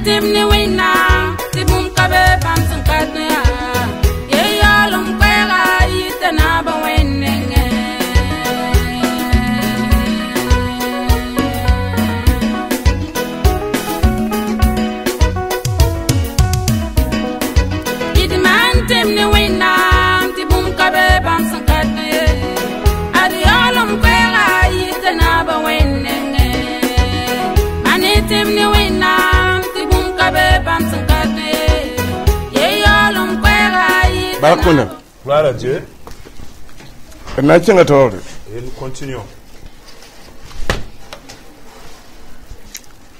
Timni wina, tibum kabe bam sankatnya. Ye yalum kwera yitana ba wenenge. Idman timni wina, tibum kabe bam sankatnya. Adi yalum kwera yitana ba wenenge. Mani timni wina. Gloire à Dieu. Et nous continuons.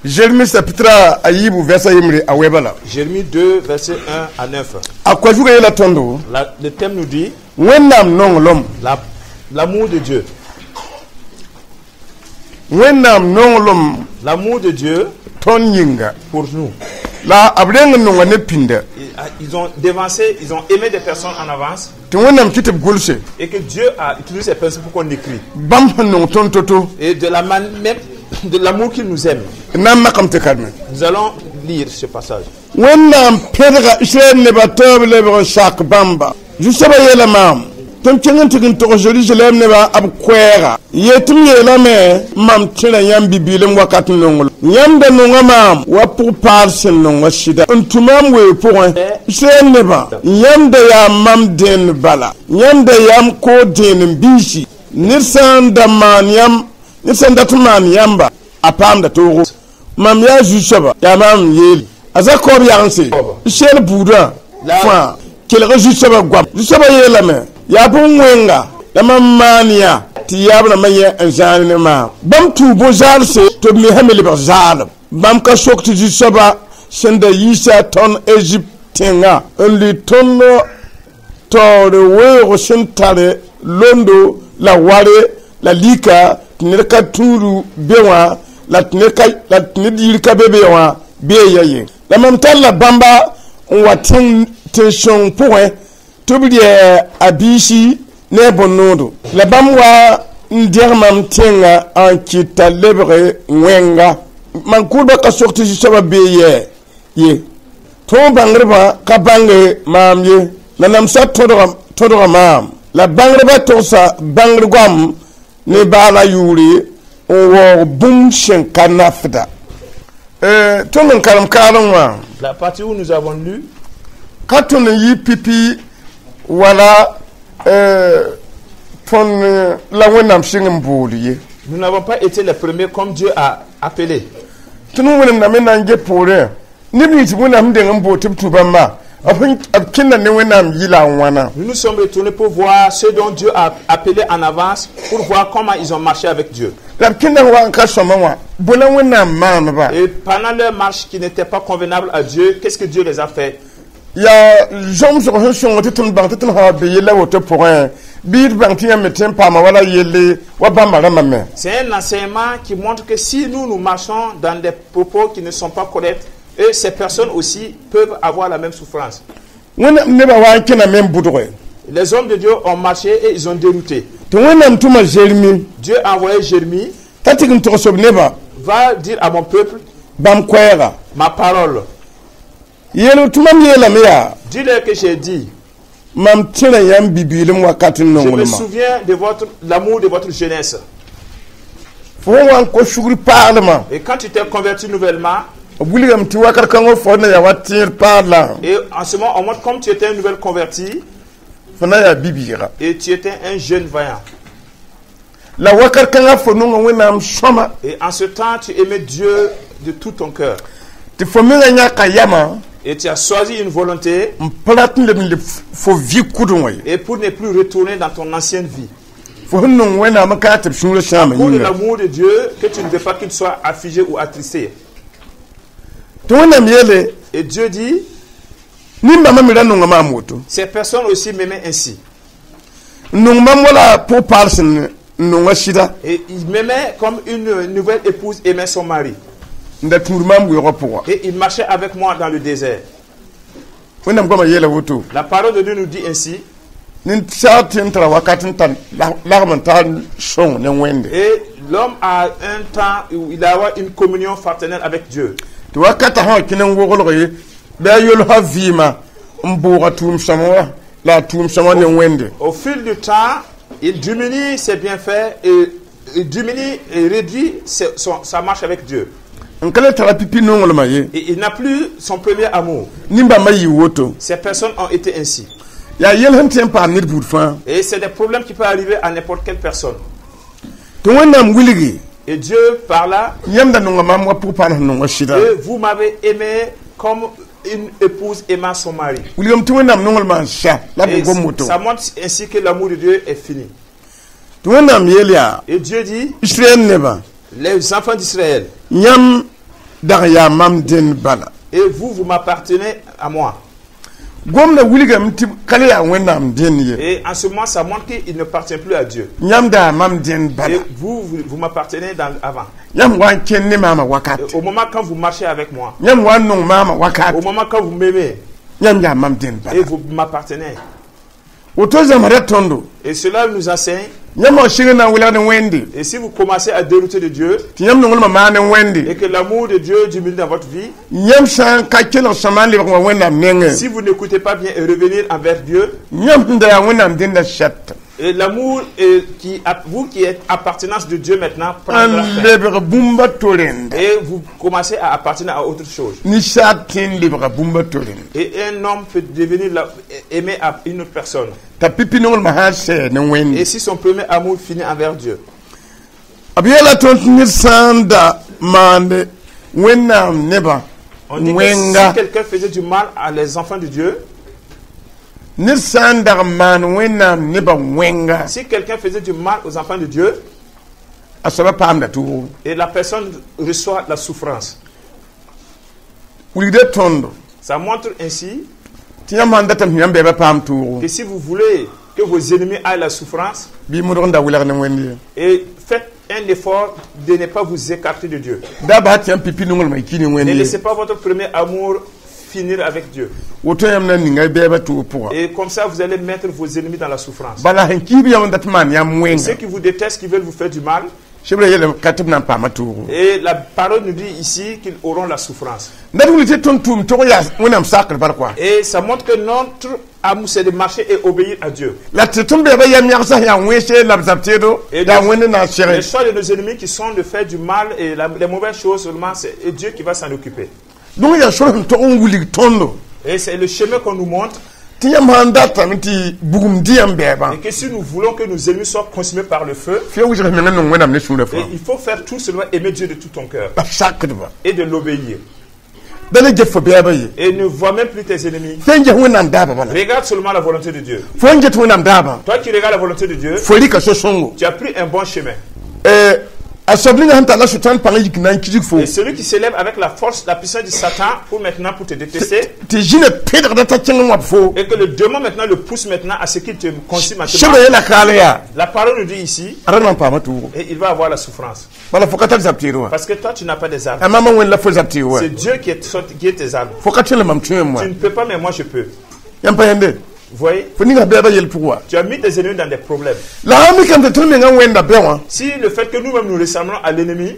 Jérémie chapitre ayibu verset yimri awebala. Jérémie 2 verset 1 à 9. Akwajuga yela tondo. Le thème nous dit Wenam non l'homme. L'amour de Dieu. Wenam non l'homme. L'amour de Dieu ton yinga pour nous. La abrenga non wane pinda. Ils ont dévancé, ils ont aimé des personnes en avance. Et que Dieu a utilisé ces personnes pour qu'on écrit. Et de la même de l'amour qu'il nous aime. Nous allons lire ce passage. Tom chengan tikin to Jerusalem ne ba ab kwera yetum yela me mam tira yam bibilem wakati nongol yam da nonga mam wa pour parsen nonga shida untumam we point Israel ne ba yam da ya mam den bala yam da yam ko den bishi nirsan da man yam nirsan da tuman yamba apam da togo mam ya jusaba ya mam yel azako bianse Israel buda fa kelga jusaba gwam jusaba yela me ya bunwenga da mamania ti yabna manye anjani ma bam tu bo jalse to mi hameli ba zal bam ka sokti ji soba senda yisa ton egyptenga only tonno to de wego sentare londo la ware la lika tineka turu bewa la tineka bebewa be yaye la mam talla bamba watin tension point tobidi abishi ne bonodo la bamwa ndirmam tenga en kita lebre wenga man kurba ka sorti saba beye ye to bangreba ka bange mamye nanam sa todora mam la bangreba to sa bangrgam ne bala yuri o bum shen kanafda to men karam kalonwa la partie où nous avons lu katon yi pipi voilà nous n'avons pas été les premiers comme Dieu a appelé. Nous nous sommes retournés pour voir ce dont Dieu a appelé en avance, pour voir comment ils ont marché avec Dieu. Et pendant leur marche qui n'était pas convenable à Dieu, qu'est-ce que Dieu les a fait? Il y a gens qui ont été c'est un enseignement qui montre que si nous marchons dans des propos qui ne sont pas corrects, et ces personnes aussi peuvent avoir la même souffrance. Les hommes de Dieu ont marché et ils ont dérouté. Dieu a envoyé Jérémie. Va dire à mon peuple ma parole. Dis-leur que j'ai dit. Je me souviens de l'amour de votre jeunesse. Et quand tu t'es converti nouvellement, et en ce moment, comme tu étais un nouvel converti, et tu étais un jeune vaillant. Et en ce temps, tu aimais Dieu de tout ton cœur. Et tu as choisi une volonté et pour ne plus retourner dans ton ancienne vie. Pour l'amour de Dieu, que tu ne veux pas qu'il soit affligé ou attristé. Et Dieu dit, ces personnes aussi m'aimaient ainsi. Et il m'aimait comme une nouvelle épouse aimait son mari. Et il marchait avec moi dans le désert. La parole de Dieu nous dit ainsi. Et l'homme a un temps où il a une communion fraternelle avec Dieu. to wakata ha kinen wogolo ye ba yol ha vima mbuga tum samo la tum samo ne wende. Au fil du temps, il diminue ses bienfaits et il diminue et réduit sa marche avec Dieu. Et il n'a plus son premier amour. Ces personnes ont été ainsi. Et c'est des problèmes qui peuvent arriver à n'importe quelle personne. Et Dieu parla. Et vous m'avez aimé comme une épouse aimant son mari. Et ça montre ainsi que l'amour de Dieu est fini. Et Dieu dit, les enfants d'Israël, et vous m'appartenez à moi. Et en ce moment, ça montre qu'il ne appartient plus à Dieu. Et vous m'appartenez avant. Au moment quand vous marchez avec moi, au moment quand vous m'aimez, et vous m'appartenez. Et cela nous enseigne. Et si vous commencez à dérouter de Dieu, et que l'amour de Dieu diminue dans votre vie, si vous n'écoutez pas bien et revenir envers Dieu, et l'amour qui est appartenance de Dieu maintenant prendra fin. Et vous commencez à appartenir à autre chose. Et un homme peut devenir aimé à une autre personne. Et si son premier amour finit envers Dieu. On dit que si quelqu'un faisait du mal à les enfants de Dieu, si quelqu'un faisait du mal aux enfants de Dieu, et la personne reçoit la souffrance, ça montre ainsi que si vous voulez que vos ennemis aient la souffrance, et faites un effort de ne pas vous écarter de Dieu. Ne laissez pas votre premier amour finir avec Dieu. Et comme ça, vous allez mettre vos ennemis dans la souffrance. Ceux qui vous détestent, qui veulent vous faire du mal. Et la parole nous dit ici qu'ils auront la souffrance. Et ça montre que notre amour, c'est de marcher et obéir à Dieu. Et les choix de nos ennemis qui sont de faire du mal et les mauvaises choses seulement, c'est Dieu qui va s'en occuper. Et c'est le chemin qu'on nous montre. Et que si nous voulons que nos ennemis soient consumés par le feu, il faut faire tout seulement aimer Dieu de tout ton cœur et de l'obéir. Et ne vois même plus tes ennemis. Regarde seulement la volonté de Dieu. Toi qui regardes la volonté de Dieu, tu as pris un bon chemin. Et celui qui s'élève avec la force, la puissance du Satan pour te détester, et que le démon maintenant le pousse maintenant à ce qu'il te consume. La parole nous dit ici, et il va avoir la souffrance. Parce que toi tu n'as pas des armes. C'est Dieu qui est tes armes. Tu ne peux pas, mais moi je peux. Vous voyez? Tu as mis tes ennemis dans des problèmes. Si le fait que nous-mêmes nous ressemblons à l'ennemi,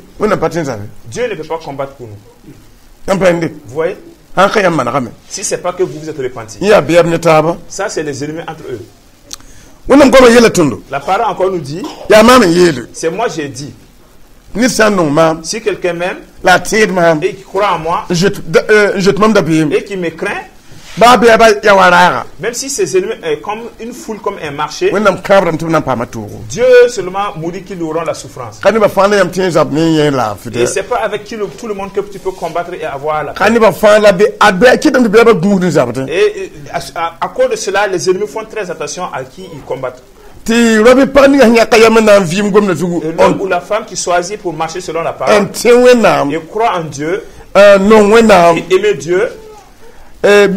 Dieu ne peut pas combattre pour nous. Vous voyez? Si ce n'est pas que vous vous êtes repentis. Ça, c'est les ennemis entre eux. La parole encore nous dit, c'est moi j'ai dit. Si quelqu'un m'aime et qui croit en moi et qui me craint, même si ces ennemis sont comme une foule, comme un marché, Dieu seulement nous dit qu'ils auront la souffrance. Et c'est pas avec tout le monde que tu peux combattre et avoir la paix. Et à cause de cela, les ennemis font très attention à qui ils combattent. Et l'homme ou la femme qui choisit pour marcher selon la parole et croit en Dieu et aimer Dieu, on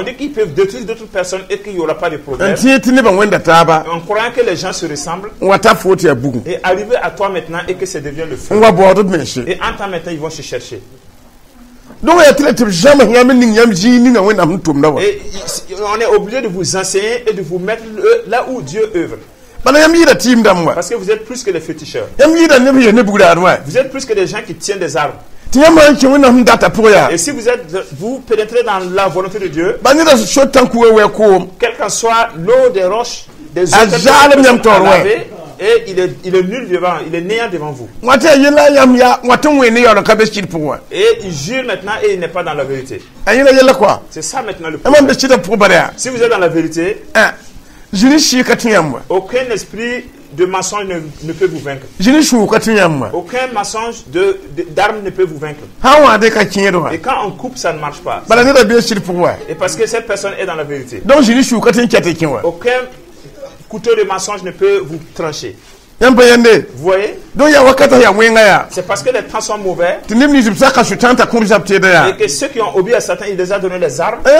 dit qu'ils peuvent détruire d'autres personnes et qu'il n'y aura pas de problème. En croyant que les gens se ressemblent et arriver à toi maintenant et que ça devient le feu. Et en temps maintenant ils vont se chercher. Et on est obligé de vous enseigner et de vous mettre là où Dieu œuvre. Parce que vous êtes plus que les féticheurs. Vous êtes plus que des gens qui tiennent des arbres. Et si vous pénétrez dans la volonté de Dieu, quelle qu'en soit l'eau des roches, des eaux et il est nul devant, il est néant devant vous. Et il jure maintenant et il n'est pas dans la vérité. C'est ça maintenant le problème. Si vous êtes dans la vérité, aucun esprit de mensonge ne peut vous vaincre. Aucun mensonge d'arme ne peut vous vaincre. Et quand on coupe, ça ne marche pas. Et parce que cette personne est dans la vérité. Aucun couteau de mensonge ne peut vous trancher. Vous voyez? C'est parce que les temps sont mauvais. Et que ceux qui ont obéi à Satan, il les a donné les armes. Et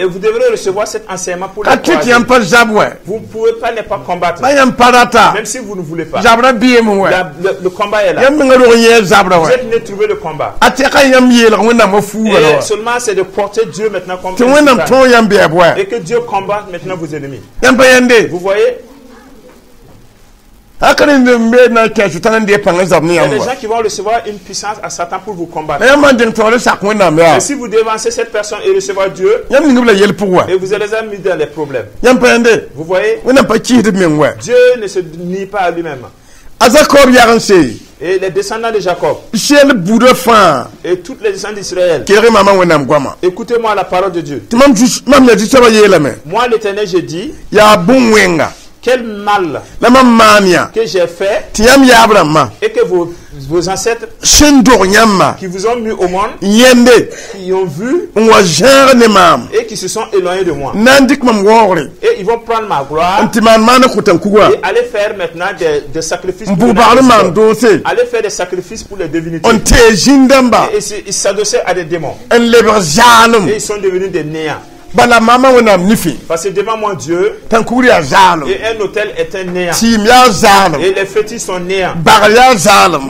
vous devrez recevoir cet enseignement pour les croiser. Vous ne pouvez pas ne pas combattre. Même si vous ne voulez pas. Le combat est là. Vous êtes venu trouver le combat. Et seulement c'est de porter Dieu maintenant comme et que Dieu combatte maintenant vos ennemis. Vous voyez? Il y a des gens qui vont recevoir une puissance à Satan pour vous combattre. Et si vous dévancez cette personne et recevoir Dieu, et vous allez mis dans les problèmes. Vous voyez? Dieu ne se nie pas à lui-même. Et les descendants de Jacob et toutes les descendants d'Israël, écoutez-moi la parole de Dieu. Moi l'Éternel, j'ai dit, quel mal que j'ai fait et que vos ancêtres qui vous ont mis au monde, qui ont vu et qui se sont éloignés de moi. Et ils vont prendre ma gloire et aller faire maintenant des sacrifices pour aller faire des sacrifices pour les divinités. Et ils s'adossaient à des démons. Et ils sont devenus des néants. Parce que devant moi Dieu, et un hôtel est un néant. Et les fétiches sont néants.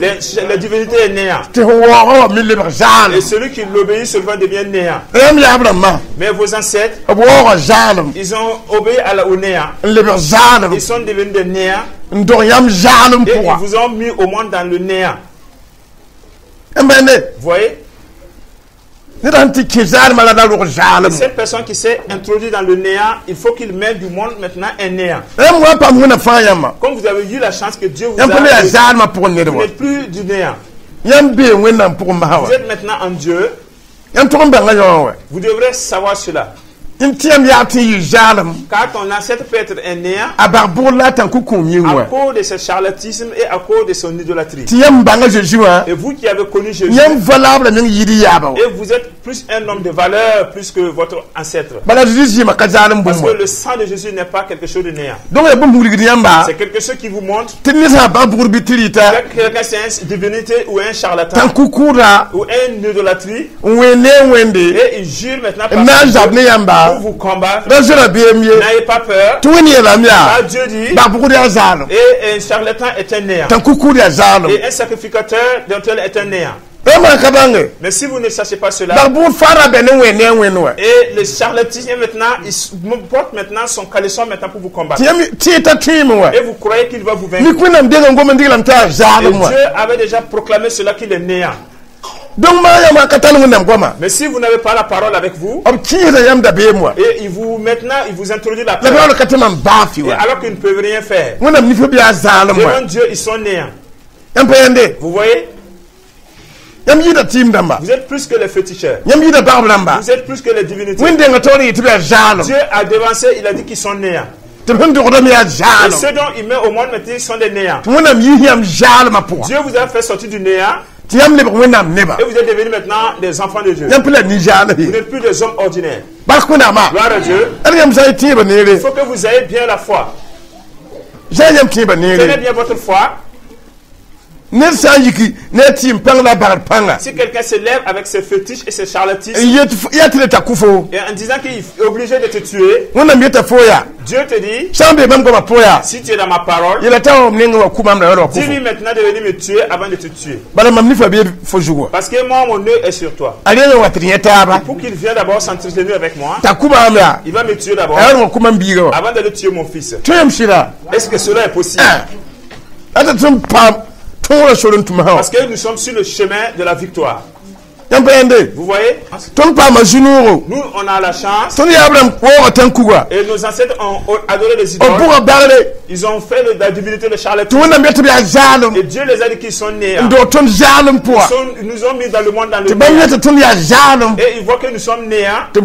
Les divinités sont néants. Et celui qui l'obéit seulement devient néant. Mais vos ancêtres, ils ont obéi au néant. Ils sont devenus des néants. Et ils vous ont mis au monde dans le néant. Vous voyez? Cette personne qui s'est introduite dans le néant, il faut qu'il mette du monde maintenant un néant. Comme vous avez eu la chance que Dieu vous a donné, vous n'êtes plus du néant. Vous êtes maintenant en Dieu. Vous devrez savoir cela. Car ton ancêtre peut être un néant à cause de ce charlatisme et à cause de son idolâtrie. Et vous qui avez connu Jésus, et vous êtes plus un homme de valeur plus que votre ancêtre. Parce que le sang de Jésus n'est pas quelque chose de néant. C'est quelque chose qui vous montre que quelqu'un c'est une divinité ou un charlatan ou une idolâtrie. Et il jure maintenant pour vous combattre. N'ayez pas peur. Car Dieu dit, et un charlatan est un néant. Et un sacrificateur d'entre eux est un néant. Mais si vous ne sachez pas cela, et le charlatanisme maintenant, il porte maintenant son caleçon maintenant pour vous combattre. Et vous croyez qu'il va vous vaincre. Et Dieu avait déjà proclamé cela qu'il est néant. Mais si vous n'avez pas la parole avec vous, et il vous introduit la parole, alors qu'ils ne peuvent rien faire, devant Dieu ils sont néants. Vous voyez? Vous êtes plus que les féticheurs. Vous êtes plus que les divinités. Dieu a devancé, il a dit qu'ils sont néants. Et ceux dont il met au monde maintenant, ils sont des néants. Dieu vous a fait sortir du néant. Et vous êtes devenus maintenant des enfants de Dieu. Vous n'êtes plus des hommes ordinaires. Gloire à Dieu. Il faut que vous ayez bien la foi. Tenez bien votre foi. Si quelqu'un se lève avec ses fétiches et ses charlatanismes, et en disant qu'il est obligé de te tuer, Dieu te dit, si tu es dans ma parole, dis-lui maintenant de venir me tuer avant de te tuer. Parce que moi, mon œil est sur toi. Pour qu'il vienne d'abord s'entretenir avec moi, il va me tuer d'abord avant de tuer mon fils. Est-ce que cela est possible? Parce que nous sommes sur le chemin de la victoire. Vous voyez? Nous, on a la chance. Et nos ancêtres ont adoré les idoles. Ils ont fait de la divinité de charlatanisme. Et Dieu les a dit qu'ils sont nés. Ils nous ont mis dans le monde dans le néant. Et ils voient que nous sommes nés. Et ils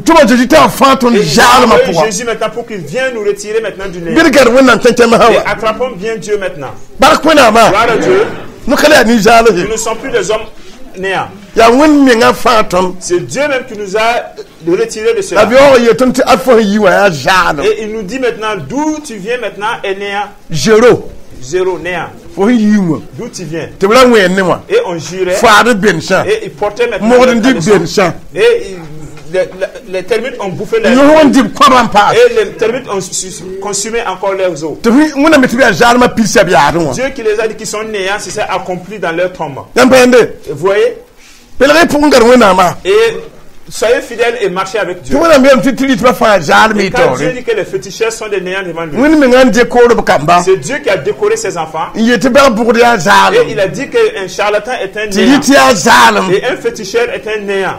ont Jésus maintenant pour qu'il vienne nous retirer maintenant du néant. Et attrapons bien Dieu maintenant. Gloire à Dieu. Nous ne sommes plus des hommes néants. C'est Dieu même qui nous a retiré de cela. Et il nous dit maintenant d'où tu viens maintenant est néant. Zéro néant. D'où tu viens. Et on jurait. Et il portait maintenant et les termites ont bouffé les eaux. Et les termites ont consumé encore leurs eaux. Dieu qui les a dit qu'ils sont néants, c'est ça accompli dans leur tombe. Vous voyez? Et soyez fidèles et marchez avec Dieu. Et quand Dieu dit que les féticheurs sont des néants devant lui, c'est Dieu qui a décoré ses enfants. Et il a dit qu'un charlatan est un néant. Et un féticheur est un néant.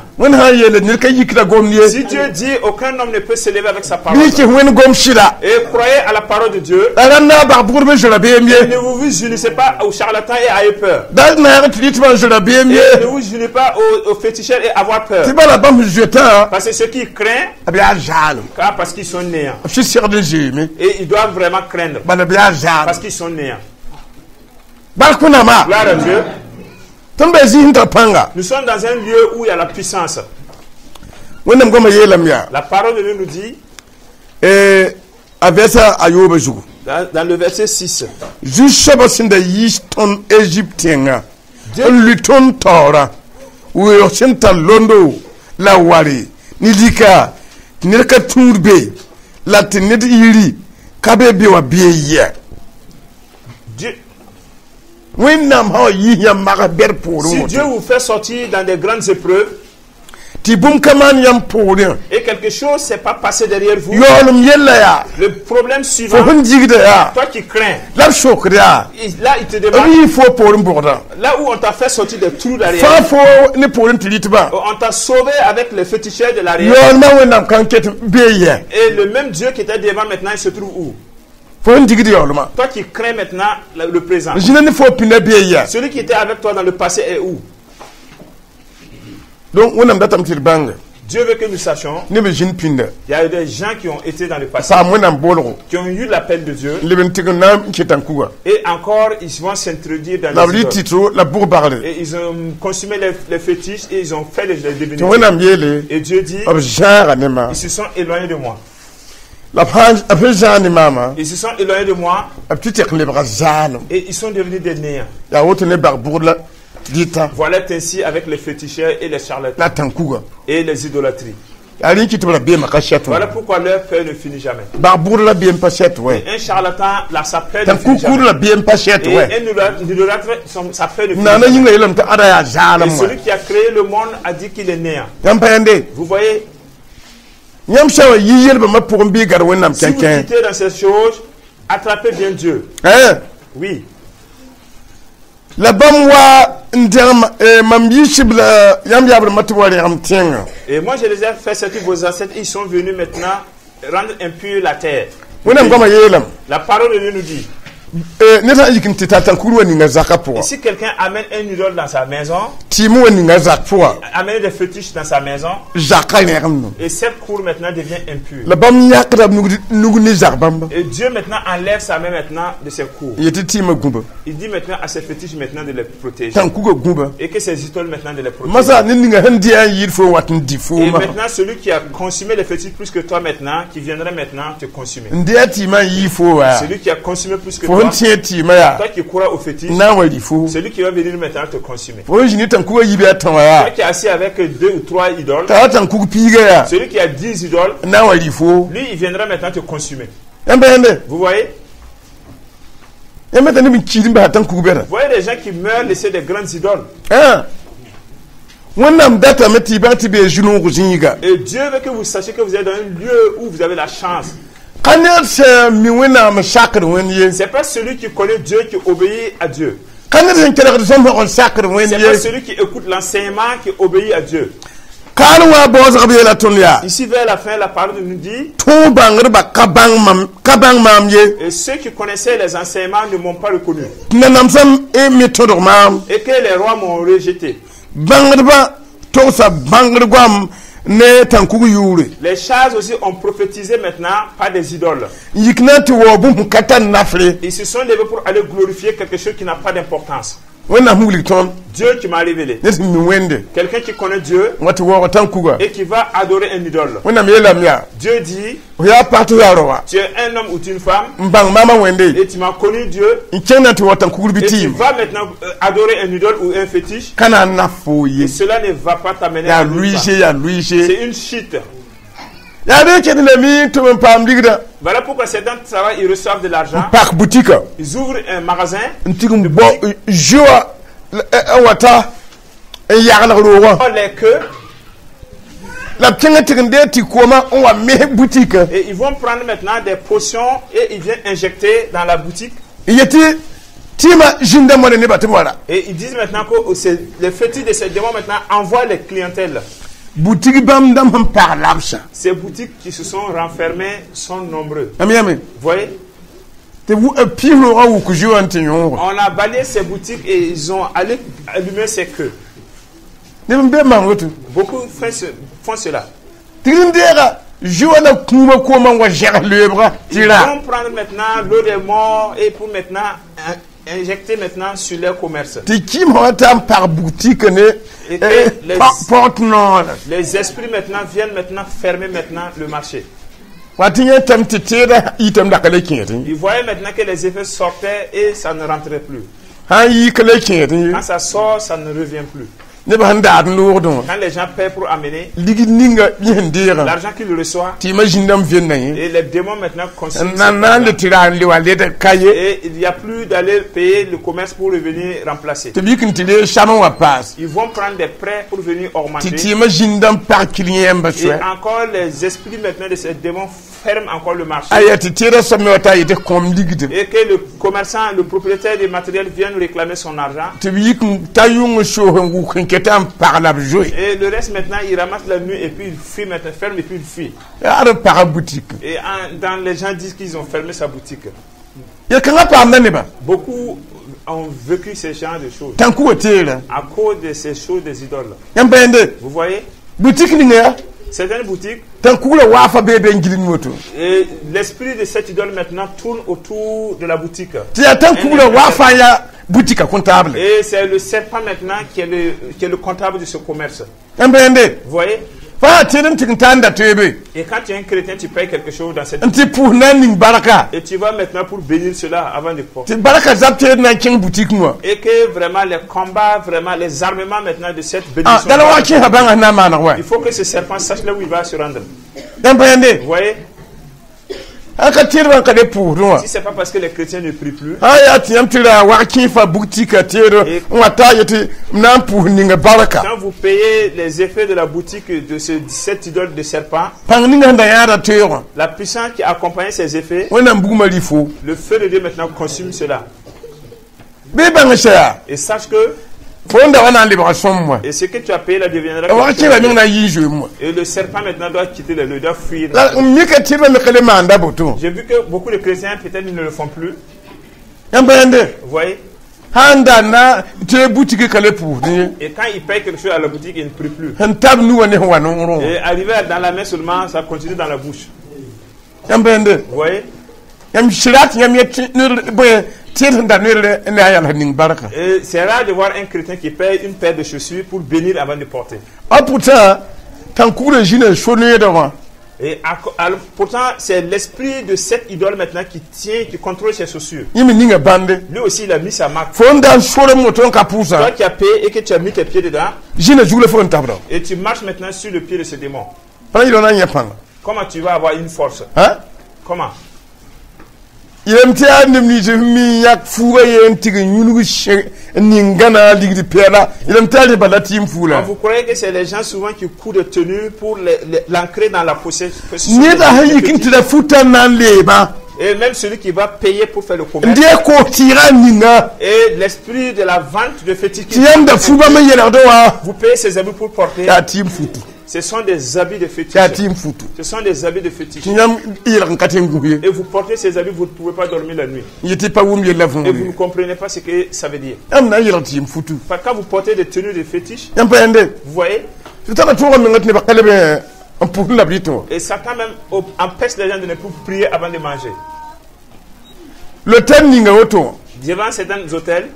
Si Dieu dit aucun homme ne peut s'élever avec sa parole, et croyez à la parole de Dieu, et ne vous unissez pas aux charlatans et ayez peur. Et ne vous unissez pas aux féticheurs et avoir peur. Parce que ceux qui craignent, parce qu'ils sont néants. Et ils doivent vraiment craindre. Parce qu'ils sont néants. Gloire à Dieu. Nous sommes dans un lieu où il y a la puissance. La parole de Dieu nous dit, dans le verset 6, Dieu la wari nilika nilka turbe la tinid iri kabe biwa biye Dieu si Dieu vous fait sortir dans des grandes épreuves et quelque chose s'est pas passé derrière vous, le problème suivant, toi qui crains, là il te demande, là où on t'a fait sortir des trous derrière, on t'a sauvé avec le féticheur de l'arrière, et le même Dieu qui était devant maintenant il se trouve où? Toi qui crains maintenant le présent, celui qui était avec toi dans le passé est où? Donc, Dieu veut que nous sachions. Il y a des gens qui ont été dans le passé, qui ont eu l'appel de Dieu, et encore ils vont s'introduire dans les idoles. Et ils ont consumé les fétiches et ils ont fait les divinités. Et Dieu dit, ils se sont éloignés de moi. Ils se sont éloignés de moi et ils sont devenus des néants. Voilà ainsi avec les féticheurs et les charlatans et les idolâtries. Voilà pourquoi leur peur ne finit jamais. Et un charlatan, sa peur ne finit jamais. Et un idolâtre, sa peur ne finit jamais. Et celui qui a créé le monde a dit qu'il est néant. Vous voyez? Si vous quittez dans ces choses, attrapez bien Dieu. Oui. La bamwa et moi je les ai fait sortir vos ancêtres, ils sont venus maintenant rendre impure la terre. La parole de Dieu nous dit, et si quelqu'un amène un idole dans sa maison, amène des fétiches dans sa maison, et cette cour maintenant devient impure. Et Dieu maintenant enlève sa main maintenant de ses cours. Il dit maintenant à ses fétiches maintenant de les protéger. Et que ces idoles maintenant de les protéger. Et maintenant celui qui a consumé les fétiches plus que toi maintenant, qui viendrait maintenant te consumer. Celui qui a consumé plus que toi, toi qui crois au fétiche, celui qui va venir maintenant te consumer. Toi qui est assis avec 2 ou 3 idoles, celui qui a 10 idoles, lui il viendra maintenant te consumer. Vous voyez? Vous voyez des gens qui meurent laissés des grandes idoles. Et Dieu veut que vous sachiez que vous êtes dans un lieu où vous avez la chance. C'est pas celui qui connaît Dieu qui obéit à Dieu. C'est pas celui qui écoute l'enseignement qui obéit à Dieu. Ici vers la fin, la parole nous dit, et ceux qui connaissaient les enseignements ne m'ont pas reconnu, et que les rois m'ont rejeté. Les chars aussi ont prophétisé maintenant par des idoles. Ils se sont levés pour aller glorifier quelque chose qui n'a pas d'importance. Dieu qui m'a révélé. Quelqu'un qui connaît Dieu et qui va adorer un idole. Dieu dit, tu es un homme ou tu es une femme et tu m'as connu Dieu et tu vas maintenant adorer un idole ou un fétiche et cela ne va pas t'amener à c'est une chute. Voilà pourquoi ces gens travaillent, ils reçoivent de l'argent. Ils ouvrent un magasin. Les queues. Et ils vont prendre maintenant des potions et ils viennent injecter dans la boutique. Et ils disent maintenant que les fétiches de ces démons maintenant envoient les clientèles. Ces boutiques qui se sont renfermées sont nombreux. Vous voyez? On a balayé ces boutiques et ils ont allumé ces queues. Beaucoup font cela. Ils vont prendre maintenant l'eau des morts et pour maintenant injecter maintenant sur leur commerce. Et les esprits maintenant viennent maintenant fermer maintenant le marché. Ils voyaient maintenant que les effets sortaient et ça ne rentrait plus. Quand ça sort, ça ne revient plus. Quand les gens paient pour amener l'argent qu'ils reçoivent, et les démons maintenant consomment. Et il n'y a plus d'aller payer le commerce pour revenir remplacer. Ils vont prendre des prêts pour venir augmenter. Et encore les esprits maintenant de ces démons ferment encore le marché. Et que le commerçant, le propriétaire des matériels vienne réclamer son argent. Et le reste maintenant, il ramasse la nuit et puis il fuit maintenant, ferme et puis il fuit. Et les gens disent qu'ils ont fermé sa boutique. Beaucoup ont vécu ce genre de choses à cause de ces choses des idoles. Vous voyez? Certaines boutiques, et l'esprit de cette idole maintenant tourne autour de la boutique. Et c'est le serpent maintenant qui est le comptable de ce commerce. Vous voyez? Et quand tu es un chrétien, tu payes quelque chose dans cette boutique. Et tu vas maintenant pour bénir cela avant de porter. Et que vraiment les combats, vraiment les armements maintenant de cette bénédiction. Il faut que ce serpent sache là où il va se rendre. Vous voyez? Si c'est pas parce que les chrétiens ne prient plus. Quand vous payez les effets de la boutique de cette idole de serpent, la puissance qui accompagne ces effets, le feu de Dieu maintenant consume cela. Et sache que et ce que tu as payé là deviendra. Et le serpent maintenant doit quitter le lieu, doit fuir. J'ai vu que beaucoup de chrétiens peut-être ils ne le font plus. Vous voyez? Et quand ils payent quelque chose à la boutique, ils ne prient plus. Et arrivé dans la main seulement, ça continue dans la bouche. Vous voyez? Et c'est rare de voir un chrétien qui paye une paire de chaussures pour bénir avant de porter. Et pourtant, c'est l'esprit de cette idole maintenant qui tient, qui contrôle ses chaussures. Lui aussi, il a mis sa marque. Toi qui as payé et que tu as mis tes pieds dedans. Et tu marches maintenant sur le pied de ce démon. Comment tu vas avoir une force? Hein? Comment? Vous croyez que c'est les gens souvent qui courent de tenue pour l'ancrer dans la possession? Et même celui qui va payer pour faire le commerce. Et l'esprit de la vente de fétiche. Vous payez ces habits pour porter. Ce sont des habits de fétiche. Ce sont des habits de fétiche. Et vous portez ces habits, vous ne pouvez pas dormir la nuit. Et vous ne comprenez pas ce que ça veut dire. Quand vous portez des tenues de fétiche, vous voyez. Et Satan même empêche les gens de ne plus prier avant de manger. Devant certains hôtels,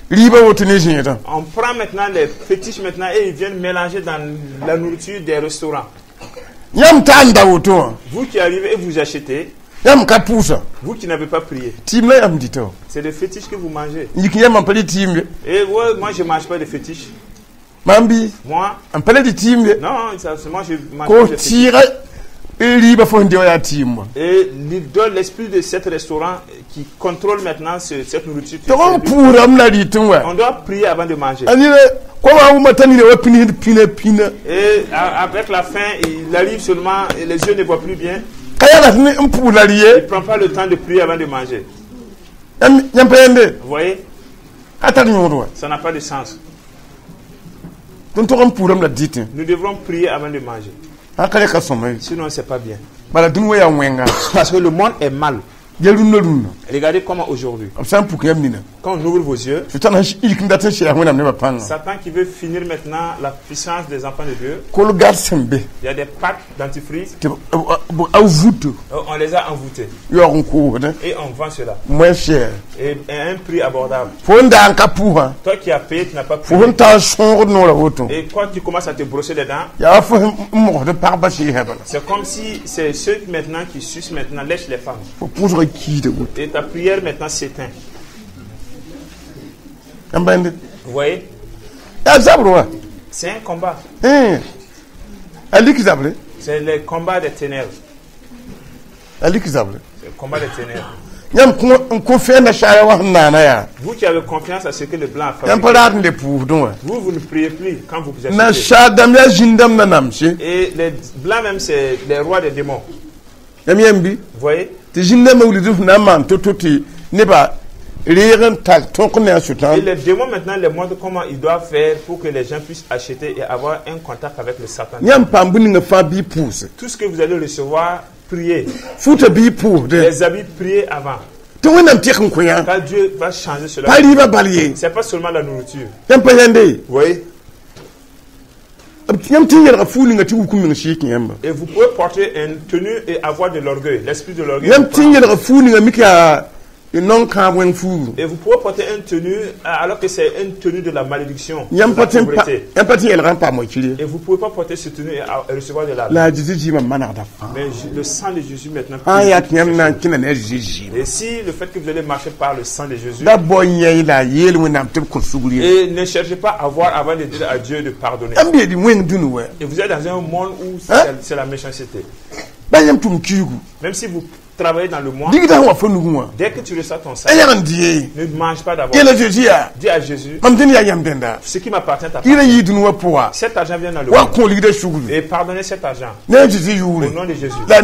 on prend maintenant les fétiches maintenant et ils viennent mélanger dans la nourriture des restaurants. Vous qui arrivez et vous achetez, vous qui n'avez pas prié, c'est des fétiches que vous mangez. Et ouais, moi je ne mange pas de fétiches. Moi, non, moi je mange pas de fétiches. Et l'idole, l'esprit de cet restaurant qui contrôle maintenant cette nourriture. On doit prier avant de manger. Et avec la faim, il arrive seulement, et les yeux ne voient plus bien. Il ne prend pas le temps de prier avant de manger. Vous voyez? Ça n'a pas de sens. Nous devrons prier avant de manger. Sinon, c'est pas bien. Parce que le monde est mal. Regardez comment aujourd'hui, quand on ouvre vos yeux, Satan qui veut finir maintenant la puissance des enfants de Dieu, il y a des pâtes dentifrice, on les a envoûtés et on vend cela et à un prix abordable. Toi qui as payé, tu n'as pas payé. Et quand tu commences à te brosser les dents, c'est comme si c'est ceux maintenant qui sucent maintenant, lèchent les femmes. Et ta prière maintenant s'éteint. Vous voyez? C'est un combat. C'est le combat des ténèbres. C'est le combat des ténèbres. Vous qui avez confiance à ce que le blanc a fait, vous ne priez plus quand vous achetez. Et les blancs même, c'est les rois des démons. Vous voyez? Et les démons maintenant les montrent comment ils doivent faire pour que les gens puissent acheter et avoir un contact avec le Satan. Tout ce que vous allez recevoir, priez. Les habits, priez avant. Quand Dieu va changer cela, ce n'est pas seulement la nourriture. Vous voyez? Et vous pouvez porter une tenue et avoir de l'orgueil, l'esprit de l'orgueil. Et vous pouvez porter une tenue alors que c'est une tenue de la malédiction. Et vous ne pouvez pas porter cette tenue et recevoir de la vie. Mais le sang de Jésus maintenant. Et si le fait que vous allez marcher par le sang de Jésus, et ne cherchez pas à avoir avant de dire à Dieu de pardonner. Et vous êtes dans un monde où c'est la méchanceté. Même si vous travaillez dans le mois, dès que tu reçois ton sang, ne mange pas d'abord. Dis à Jésus, ce qui m'appartient t'appartient. Cet argent vient dans le monde. Et pardonnez cet argent. Au nom de Jésus. Et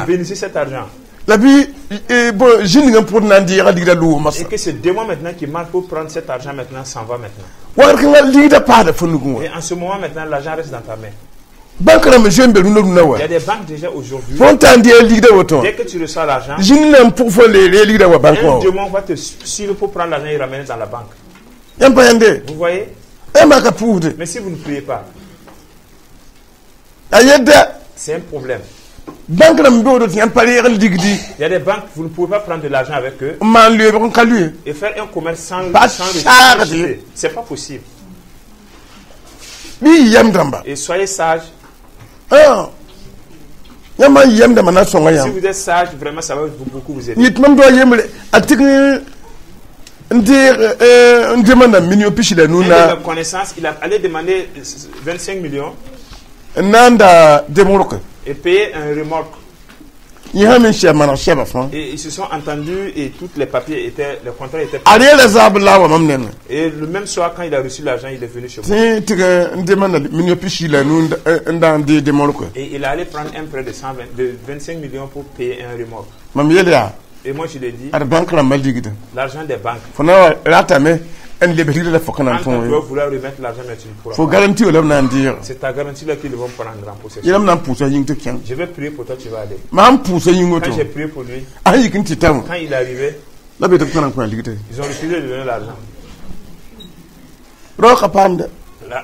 bénissez cet argent. Et que ce démon maintenant qui marche pour prendre cet argent maintenant s'en va maintenant. Et en ce moment maintenant, l'argent reste dans ta main. Il y a des banques déjà aujourd'hui. Dès que tu reçois l'argent, un démon va te suivre pour prendre l'argent et ramener dans la banque. Vous voyez? Mais si vous ne priez pas, c'est un problème. Il y a des banques, vous ne pouvez pas prendre de l'argent avec eux et faire un commerce sans rejeter. C'est pas possible. Et soyez sages. Si vous êtes sage, vraiment, ça va beaucoup vous aider. Il la connaissance, il allait demander 25 millions et payer un remorque. Et ils se sont entendus et tous les papiers étaient, le contrat était prêt. Et le même soir, quand il a reçu l'argent, il est venu chez moi. Et il allait prendre un prêt de 25 millions pour payer un remorque. Et moi, je lui ai dit, l'argent des banques. Quand tu vas vouloir remettre l'argent, mais tu ne pourras pas. C'est ta garantie là qu'ils vont prendre en possession. Je vais prier pour toi, tu vas aller. Quand j'ai prié pour lui, quand il est arrivé, ils ont refusé de donner l'argent.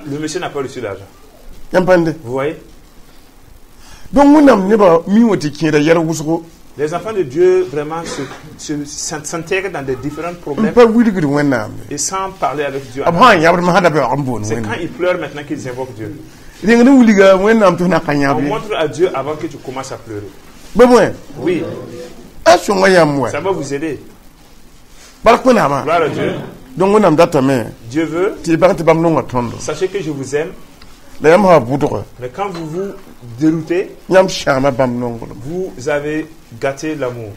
Le monsieur n'a pas reçu l'argent. Vous voyez? Les enfants de Dieu vraiment s'intègrent dans des différents problèmes et sans parler avec Dieu. C'est quand ils pleurent maintenant qu'ils invoquent Dieu. On montre à Dieu avant que tu commences à pleurer. Oui. Ça va vous aider. Gloire à Dieu. Dieu veut. Sachez que je vous aime. Mais quand vous vous déroutez, vous avez gâté l'amour.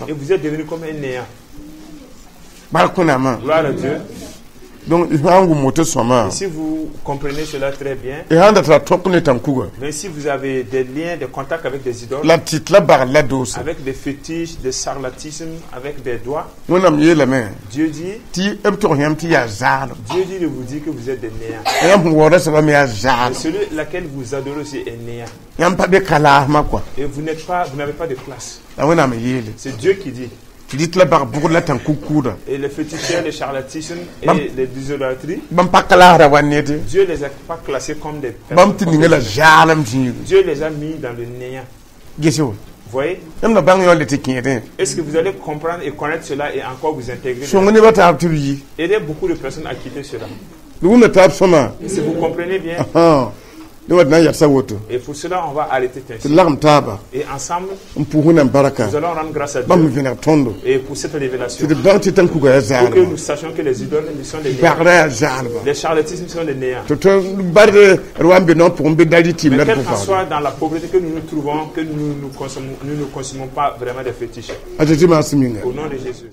Et vous êtes devenu comme un néant. Gloire à Dieu. Donc, et si vous comprenez cela très bien, mais si vous avez des liens, des contacts avec des idoles, avec des fétiches, des charlatismes, avec des doigts, Dieu dit de vous dire que vous êtes des néants. Et celui laquelle vous adorez aussi est néant. Et vous n'avez pas de place. C'est Dieu qui dit. Et les féticheurs, les charlatismes et les idolâtries, Dieu les a pas classés comme des personnes. Dieu les a mis dans le néant. Vous voyez? Est-ce que vous allez comprendre et connaître cela et encore vous intégrer? Aidez beaucoup de personnes à quitter cela. Et si vous comprenez bien, et pour cela, on va arrêter ainsi. Et ensemble, nous allons rendre grâce à Dieu. Et pour cette révélation, pour que nous sachions que les idoles sont des néants. Les charlatismes sont des néants. Mais quelle que soit dans la pauvreté que nous nous trouvons, que nous ne consommons pas vraiment des fétiches. Au nom de Jésus.